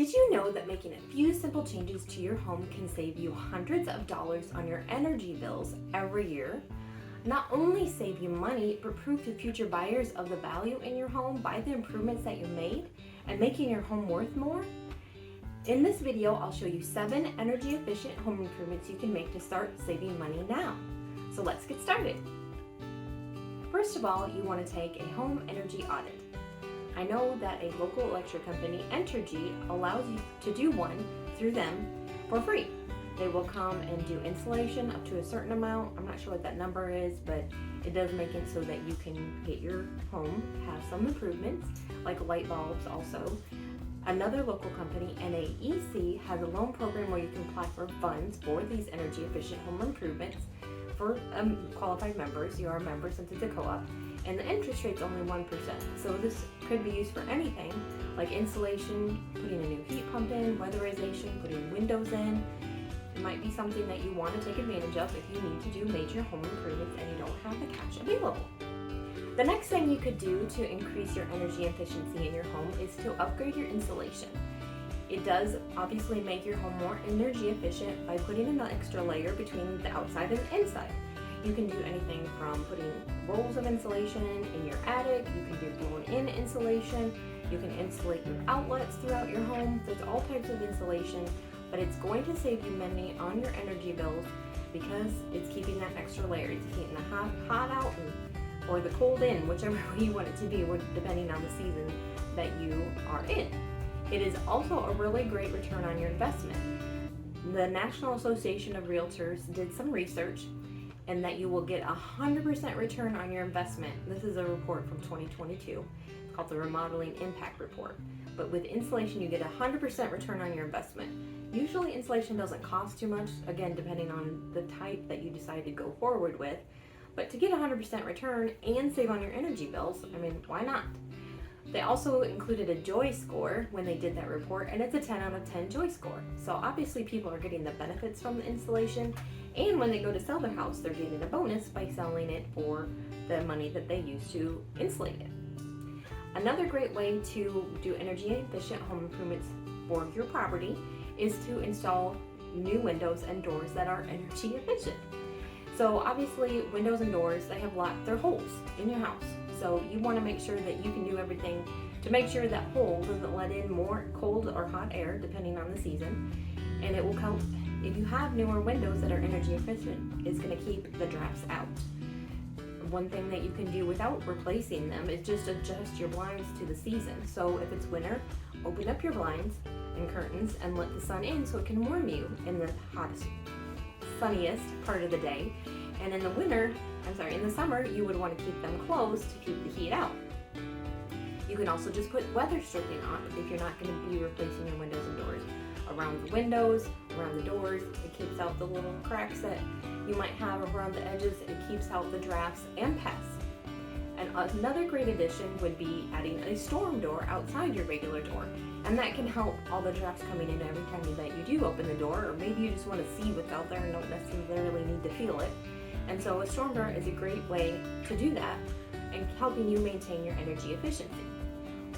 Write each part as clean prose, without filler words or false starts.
Did you know that making a few simple changes to your home can save you hundreds of dollars on your energy bills every year? Not only save you money, but prove to future buyers of the value in your home by the improvements that you made and making your home worth more? In this video, I'll show you 7 energy efficient home improvements you can make to start saving money now. So let's get started. First of all, you want to take a home energy audit. I know that a local electric company, Entergy, allows you to do one through them for free. They will come and do installation up to a certain amount. I'm not sure what that number is, but it does make it so that you can get your home, have some improvements, like light bulbs also. Another local company, NAEC, has a loan program where you can apply for funds for these energy efficient home improvements for qualified members. You are a member since it's a co-op, and the interest rate's only 1%. So this could be used for anything like insulation, putting a new heat pump in, weatherization, putting windows in. It might be something that you want to take advantage of if you need to do major home improvements and you don't have the cash available. The next thing you could do to increase your energy efficiency in your home is to upgrade your insulation. It does obviously make your home more energy efficient by putting an extra layer between the outside and the inside. You can do anything from putting rolls of insulation in your attic, you can do blown-in insulation, you can insulate your outlets throughout your home. There's all types of insulation, but it's going to save you money on your energy bills because it's keeping that extra layer. It's keeping the hot out or the cold in, whichever way you want it to be, depending on the season that you are in. It is also a really great return on your investment. The National Association of Realtors did some research and that you will get 100% return on your investment. This is a report from 2022. It's called the Remodeling Impact Report. But with insulation, you get 100% return on your investment. Usually insulation doesn't cost too much, again, depending on the type that you decide to go forward with. But to get 100% return and save on your energy bills, I mean, why not? They also included a joy score when they did that report, and it's a 10 out of 10 joy score. So obviously people are getting the benefits from the insulation, and when they go to sell their house, they're getting a bonus by selling it for the money that they use to insulate it. Another great way to do energy efficient home improvements for your property is to install new windows and doors that are energy efficient. So obviously windows and doors, they're holes in your house. So you want to make sure that you can do everything to make sure that hole doesn't let in more cold or hot air depending on the season. And it will help, if you have newer windows that are energy efficient, it's going to keep the drafts out. One thing that you can do without replacing them is just adjust your blinds to the season. So if it's winter, open up your blinds and curtains and let the sun in so it can warm you in the hottest, sunniest part of the day. And in the summer, you would want to keep them closed to keep the heat out. You can also just put weather stripping on if you're not going to be replacing your windows and doors. Around the windows, around the doors, it keeps out the little cracks that you might have around the edges. It keeps out the drafts and pests. And another great addition would be adding a storm door outside your regular door. And that can help all the drafts coming in every time that you do open the door, or maybe you just want to see what's out there and don't necessarily need to feel it. And so a storm door is a great way to do that and helping you maintain your energy efficiency.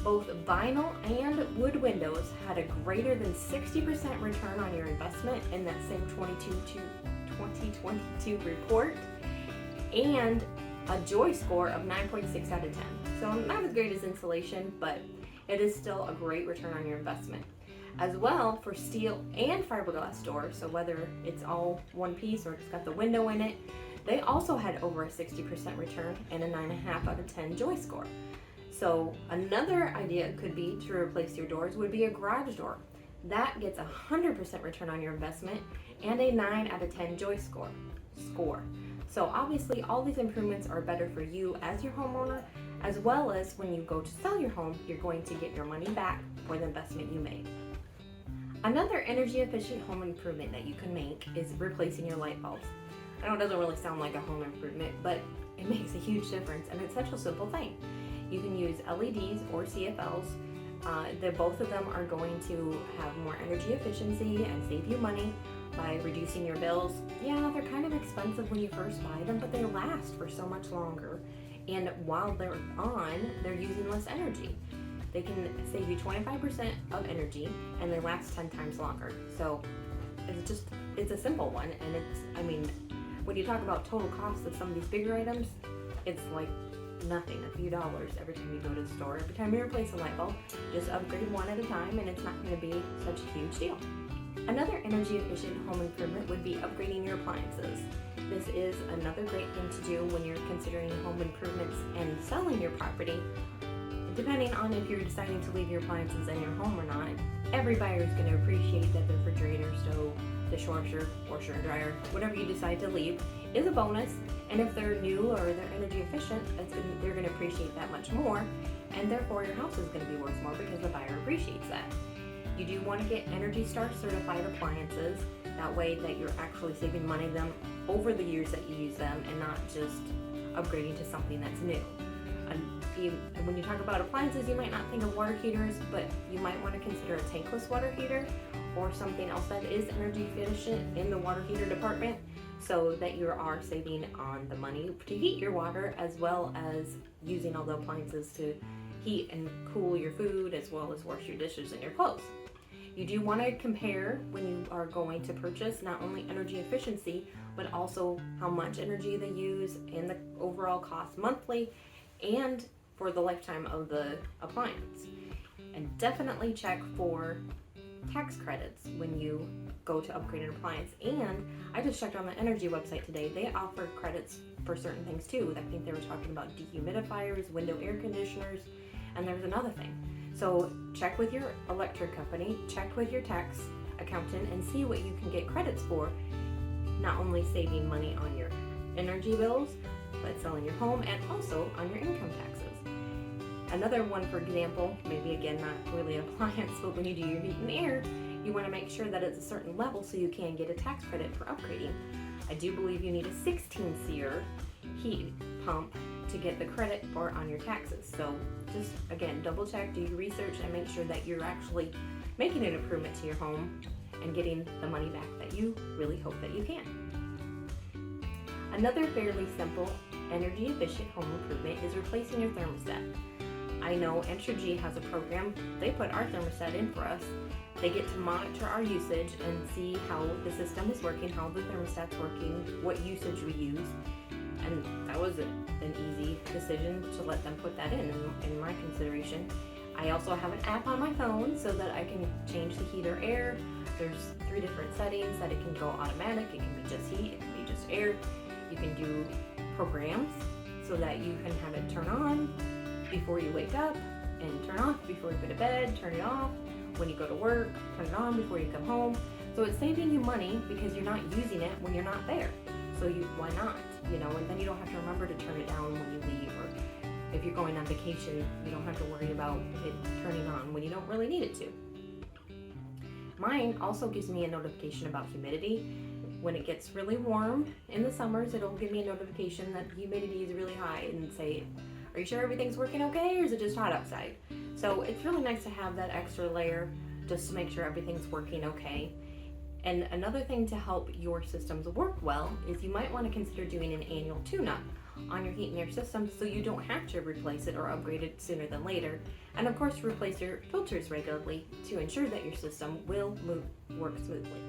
Both vinyl and wood windows had a greater than 60% return on your investment in that same 2022 report, and a joy score of 9.6 out of 10. So not as great as insulation, but it is still a great return on your investment. As well, for steel and fiberglass doors, so whether it's all one piece or it's got the window in it, they also had over a 60% return and a 9.5 out of 10 joy score. So another idea could be to replace your doors would be a garage door. That gets 100% return on your investment and a 9 out of 10 joy score. So obviously all these improvements are better for you as your homeowner, as well as when you go to sell your home, you're going to get your money back for the investment you made. Another energy efficient home improvement that you can make is replacing your light bulbs. I know it doesn't really sound like a home improvement, but it makes a huge difference, and it's such a simple thing. You can use LEDs or CFLs. Both of them are going to have more energy efficiency and save you money by reducing your bills. Yeah, they're kind of expensive when you first buy them, but they last for so much longer. And while they're on, they're using less energy. they can save you 25% of energy and they last 10 times longer. So it's a simple one, and when you talk about total cost of some of these bigger items, it's like nothing, a few dollars every time you go to the store. Every time you replace a light bulb, just upgrade one at a time, and it's not going to be such a huge deal. Another energy efficient home improvement would be upgrading your appliances. This is another great thing to do when you're considering home improvements and selling your property. Depending on if you're deciding to leave your appliances in your home or not, every buyer is going to appreciate that the refrigerator, stove, dishwasher, washer and dryer, whatever you decide to leave, is a bonus. And if they're new or they're energy efficient, they're going to appreciate that much more, and therefore your house is going to be worth more because the buyer appreciates that. You do want to get Energy Star certified appliances. That way that you're actually saving money them over the years that you use them and not just upgrading to something that's new. And when you talk about appliances, you might not think of water heaters, but you might want to consider a tankless water heater or something else that is energy efficient in the water heater department, so that you are saving on the money to heat your water as well as using all the appliances to heat and cool your food as well as wash your dishes and your clothes. You do want to compare when you are going to purchase not only energy efficiency, but also how much energy they use and the overall cost monthly and for the lifetime of the appliance. And definitely check for tax credits when you go to upgrade an appliance. And I just checked on the energy website today. They offer credits for certain things too. I think they were talking about dehumidifiers, window air conditioners, and there's another thing. So check with your electric company, check with your tax accountant, and see what you can get credits for, not only saving money on your energy bills, but selling your home and also on your income taxes. Another one, for example, maybe again not really an appliance, but when you do your heat and air, you want to make sure that it's a certain level so you can get a tax credit for upgrading. I do believe you need a 16 SEER heat pump to get the credit for on your taxes. So just again, double check, do your research, and make sure that you're actually making an improvement to your home and getting the money back that you really hope that you can. Another fairly simple energy efficient home improvement is replacing your thermostat. I know Entergy has a program. They put our thermostat in for us. They get to monitor our usage and see how the system is working, how the thermostat's working, what usage we use. And that was an easy decision to let them put that in my consideration. I also have an app on my phone so that I can change the heat or air. There's 3 different settings that it can go automatic, it can be just heat, it can be just air. You can do programs so that you can have it turn on before you wake up and turn off before you go to bed, turn it off when you go to work, turn it on before you come home. So it's saving you money because you're not using it when you're not there. So why not? And then you don't have to remember to turn it down when you leave, or if you're going on vacation, you don't have to worry about it turning on when you don't really need it to. Mine also gives me a notification about humidity. When it gets really warm in the summers, it'll give me a notification that humidity is really high and say, are you sure everything's working okay, or is it just hot outside? So it's really nice to have that extra layer just to make sure everything's working okay. And another thing to help your systems work well is you might want to consider doing an annual tune-up on your heat and air system so you don't have to replace it or upgrade it sooner than later. And of course, replace your filters regularly to ensure that your system will work smoothly.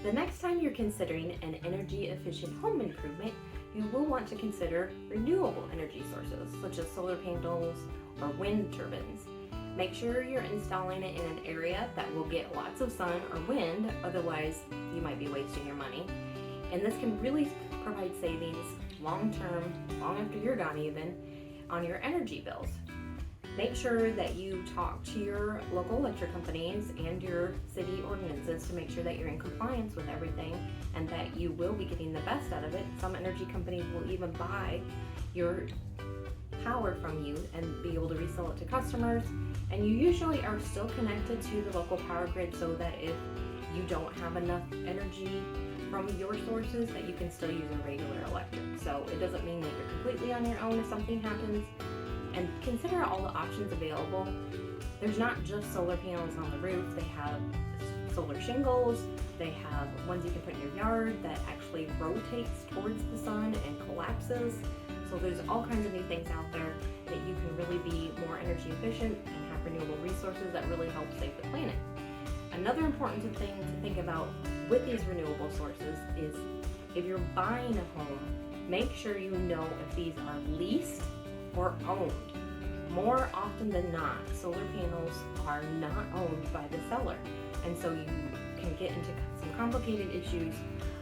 The next time you're considering an energy efficient home improvement, you will want to consider renewable energy sources such as solar panels or wind turbines. Make sure you're installing it in an area that will get lots of sun or wind, otherwise you might be wasting your money. And this can really provide savings long term, long after you're gone even, on your energy bills. Make sure that you talk to your local electric companies and your city ordinances to make sure that you're in compliance with everything and that you will be getting the best out of it. Some energy companies will even buy your power from you and be able to resell it to customers. And you usually are still connected to the local power grid so that if you don't have enough energy from your sources, that you can still use a regular electric. So it doesn't mean that you're completely on your own if something happens. And consider all the options available. There's not just solar panels on the roof. They have solar shingles. They have ones you can put in your yard that actually rotates towards the sun and collapses. So there's all kinds of new things out there. that you can really be more energy efficient and have renewable resources that really help save the planet. Another important thing to think about with these renewable sources is if you're buying a home, make sure you know if these are leased or owned. More often than not, solar panels are not owned by the seller, and so you can get into some complicated issues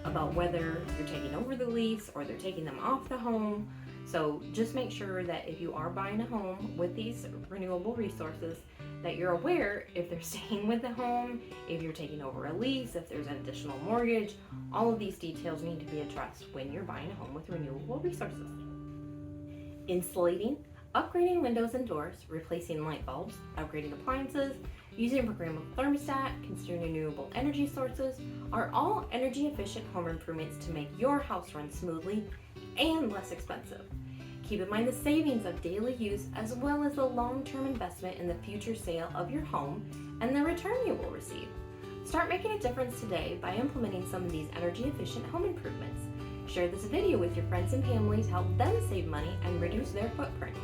about whether you're taking over the lease or they're taking them off the home. So just make sure that if you are buying a home with these renewable resources, that you're aware if they're staying with the home, if you're taking over a lease, if there's an additional mortgage. All of these details need to be addressed when you're buying a home with renewable resources. Insulating, upgrading windows and doors, replacing light bulbs, upgrading appliances, using a programmable thermostat, considering renewable energy sources are all energy efficient home improvements to make your house run smoothly and less expensive. Keep in mind the savings of daily use as well as the long-term investment in the future sale of your home and the return you will receive. Start making a difference today by implementing some of these energy efficient home improvements. Share this video with your friends and family to help them save money and reduce their footprint.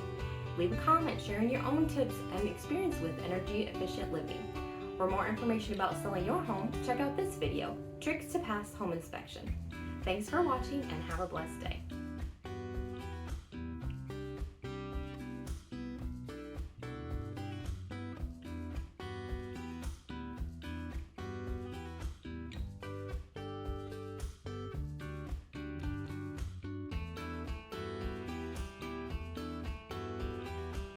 Leave a comment sharing your own tips and experience with energy efficient living. For more information about selling your home, check out this video, Tricks to Pass Home Inspection. Thanks for watching and have a blessed day.